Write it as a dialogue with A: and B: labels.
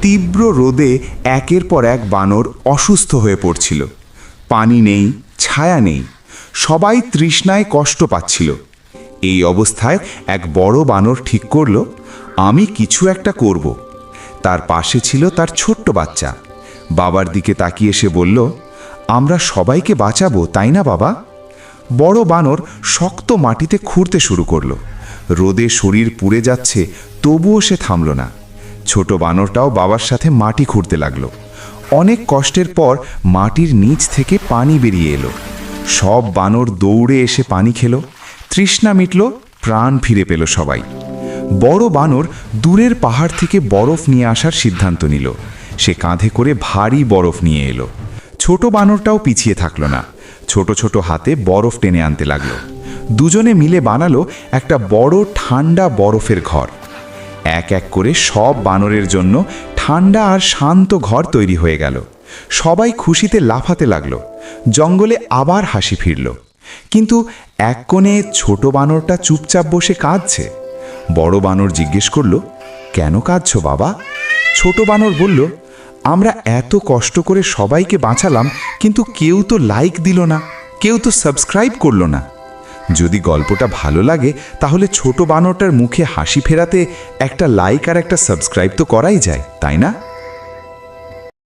A: তীব্র রোদে একের পর এক বানর অসুস্থ হয়ে পড়ছিল। পানি নেই, ছায়া নেই, সবাই তৃষ্ণায় কষ্ট পাচ্ছিল। এই অবস্থায় এক বড় বানর ঠিক করল, আমি কিছু একটা করব। তার পাশে ছিল তার ছোট্ট বাচ্চা। বাবার দিকে তাকিয়ে সে বলল, আমরা সবাইকে বাঁচাবো, তাই না বাবা? বড় বানর শক্ত মাটিতে খুঁড়তে শুরু করলো। রোদে শরীর পুড়ে যাচ্ছে, তবুও সে থামল না। ছোট বানরটাও বাবার সাথে মাটি খুঁড়তে লাগলো। অনেক কষ্টের পর মাটির নিচ থেকে পানি বেরিয়ে এলো। সব বানর দৌড়ে এসে পানি খেলো। তৃষ্ণা মিটল, প্রাণ ফিরে পেল সবাই। বড় বানর দূরের পাহাড় থেকে বরফ নিয়ে আসার সিদ্ধান্ত নিল। সে কাঁধে করে ভারী বরফ নিয়ে এলো। ছোট বানরটাও পিছিয়ে থাকলো না, ছোট ছোট হাতে বরফ টেনে আনতে লাগলো। দুজনে মিলে বানালো একটা বড় ঠান্ডা বরফের ঘর। এক এক করে সব বানরের জন্য ঠান্ডা আর শান্ত ঘর তৈরি হয়ে গেল। সবাই খুশিতে লাফাতে লাগলো। জঙ্গলে আবার হাসি ফিরল। কিন্তু এক কোণে ছোট বানরটা চুপচাপ বসে কাঁদছে। বড় বানর জিজ্ঞেস করল, কেন কাঁদছো বাবা? ছোট বানর বলল, আমরা এত কষ্ট করে সবাইকে বাঁচালাম, কিন্তু কেউ তো লাইক দিল না, কেউ তো সাবস্ক্রাইব করলো না। যদি গল্পটা ভালো লাগে তাহলে ছোট বানরটার মুখে হাসি ফেরাতে একটা লাইক আর একটা সাবস্ক্রাইব তো করাই যায়, তাই না?